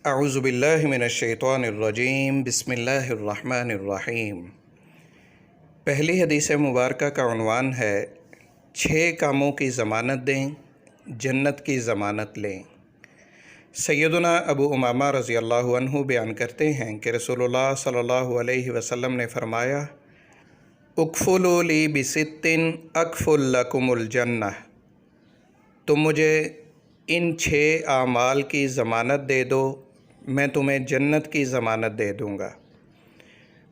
اعوذ باللہ من الشیطان الرجیم بسم اللہ الرحمن الرحیم۔ پہلی حدیث مبارکہ کا عنوان ہے 6 کاموں کی ضمانت دیں، جنت کی ضمانت لیں۔ سیدنا ابو امامہ رضی اللہ عنہ بیان کرتے ہیں کہ رسول اللہ صلی اللہ علیہ وسلم نے فرمایا، اکفلوا لی بست اکفل لکم الجنہ، تم مجھے ان 6 اعمال کی ضمانت دے دو، میں تمہیں جنت کی ضمانت دے دوں گا۔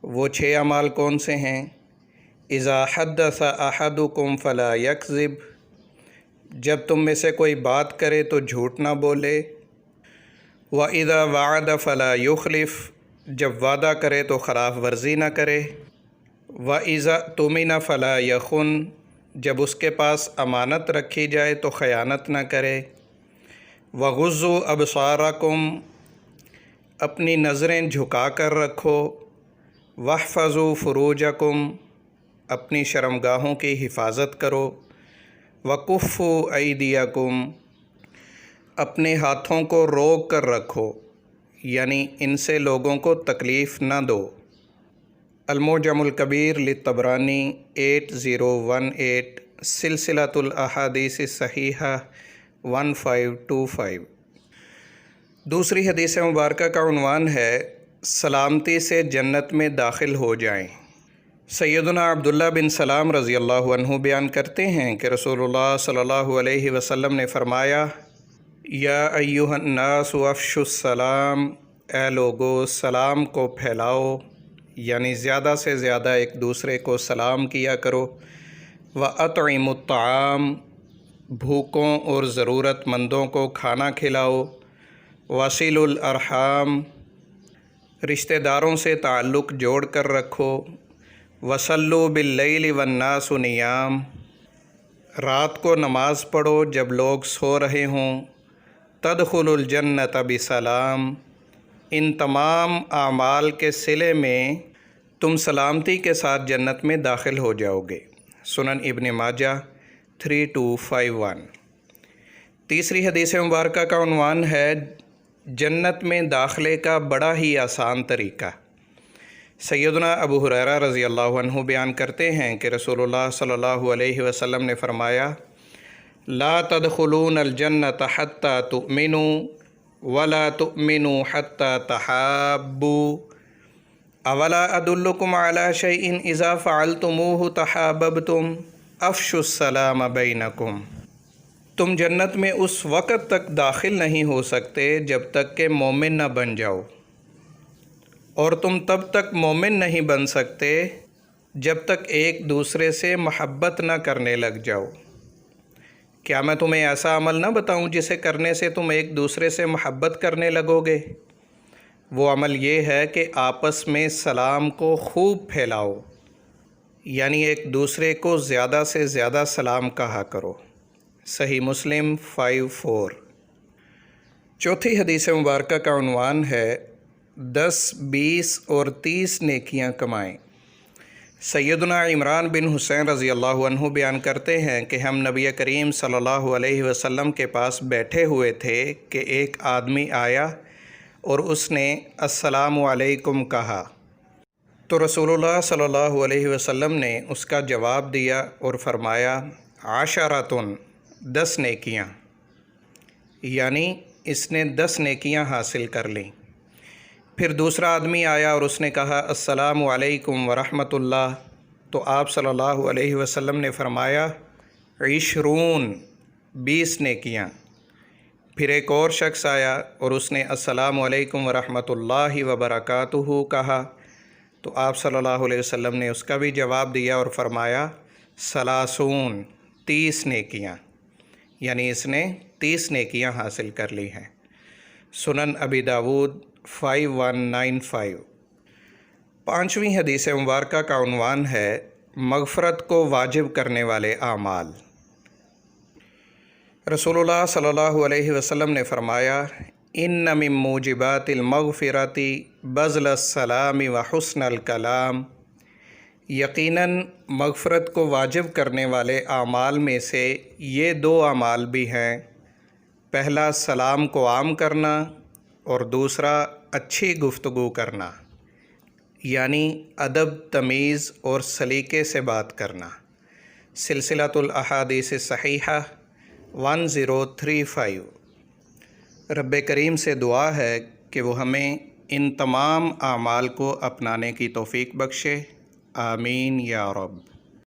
وہ 6 اعمال کون سے ہیں؟ اذا حدث احدکم فلا یکذب، جب تم میں سے کوئی بات کرے تو جھوٹ نہ بولے۔ واذا وعد فلا یخلف، جب وعدہ کرے تو خلاف ورزی نہ کرے۔ واذا اؤتمن فلا یخن، جب اس کے پاس امانت رکھی جائے تو خیانت نہ کرے۔ وغضوا ابصارکم، اپنی نظریں جھکا کر رکھو۔ واحفظوا فروجکم، اپنی شرمگاہوں کی حفاظت کرو۔ وکفوا ایدیکم، اپنے ہاتھوں کو روک کر رکھو، یعنی ان سے لوگوں کو تکلیف نہ دو۔ المعجم الکبیر للطبرانی 8018، سلسلۃ الاحادیث الصحیحہ 1525۔ دوسری حدیث مبارکہ کا عنوان ہے سلامتی سے جنت میں داخل ہو جائیں۔ سیدنا عبداللہ بن سلام رضی اللہ عنہ بیان کرتے ہیں کہ رسول اللہ صلی اللہ علیہ وسلم نے فرمایا، یا ایھا الناس افشوا السلام، اے لوگو سلام کو پھیلاؤ، یعنی زیادہ سے زیادہ ایک دوسرے کو سلام کیا کرو۔ واطعموا الطعام، بھوکوں اور ضرورت مندوں کو کھانا کھلاؤ۔ وصلوا الارحام، رشتہ داروں سے تعلق جوڑ کر رکھو۔ وصلوا باللیل والناس نیام، رات کو نماز پڑھو جب لوگ سو رہے ہوں۔ تدخلوا الجنۃ بسلام، ان تمام اعمال کے صلے میں تم سلامتی کے ساتھ جنت میں داخل ہو جاؤ گے۔ سنن ابن ماجہ 3251۔ تیسری حدیث مبارکہ کا عنوان ہے جنت میں داخلے کا بڑا ہی آسان طریقہ۔ سیدنا ابو ہریرہ رضی اللہ عنہ بیان کرتے ہیں کہ رسول اللہ صلی اللہ علیہ وسلم نے فرمایا، لا تدخلون الجنۃ حتی تؤمنوا ولا تؤمنوا حتی تحابوا، اولا ادلکم علی شیء اذا فعلتموہ تحاببتم، افشوا السلام بینکم۔ تم جنت میں اس وقت تک داخل نہیں ہو سکتے جب تک کہ مومن نہ بن جاؤ، اور تم تب تک مومن نہیں بن سکتے جب تک ایک دوسرے سے محبت نہ کرنے لگ جاؤ۔ کیا میں تمہیں ایسا عمل نہ بتاؤں جسے کرنے سے تم ایک دوسرے سے محبت کرنے لگو گے؟ وہ عمل یہ ہے کہ آپس میں سلام کو خوب پھیلاؤ، یعنی ایک دوسرے کو زیادہ سے زیادہ سلام کہا کرو۔ صحیح مسلم 54۔ چوتھی حدیث مبارکہ کا عنوان ہے 10، 20 اور 30 نیکیاں کمائیں۔ سیدنا عمران بن حسین رضی اللہ عنہ بیان کرتے ہیں کہ ہم نبی کریم صلی اللہ علیہ وسلم کے پاس بیٹھے ہوئے تھے کہ ایک آدمی آیا اور اس نے السلام علیکم کہا، تو رسول اللہ صلی اللہ علیہ وسلم نے اس کا جواب دیا اور فرمایا، عشرۃ، 10 نیکیاں، یعنی اس نے 10 نیکیاں حاصل کر لیں۔ پھر دوسرا آدمی آیا اور اس نے کہا، السلام علیکم ورحمۃ اللہ، تو آپ صلی اللہ علیہ وسلم نے فرمایا، 20، 20 نیکیاں۔ پھر ایک اور شخص آیا اور اس نے السلام علیکم ورحمۃ اللہ وبرکاتہ کہا، تو آپ صلی اللہ علیہ وسلم نے اس کا بھی جواب دیا اور فرمایا، 30، 30 نیکیاں، یعنی اس نے 30 نیکیاں حاصل کر لی ہیں۔ سنن ابی داود 5195۔ پانچویں حدیث مبارکہ کا عنوان ہے مغفرت کو واجب کرنے والے اعمال۔ رسول اللہ صلی اللہ علیہ وسلم نے فرمایا، ان من موجبات المغفرۃ بذل السلام وحسن الکلام، یقیناً مغفرت کو واجب کرنے والے اعمال میں سے یہ 2 اعمال بھی ہیں، پہلا سلام کو عام کرنا اور دوسرا اچھی گفتگو کرنا، یعنی ادب، تمیز اور سلیقے سے بات کرنا۔ سلسلۃ الاحادیث الصحیحہ 1035۔ رب کریم سے دعا ہے کہ وہ ہمیں ان تمام اعمال کو اپنانے کی توفیق بخشے، آمین یا رب۔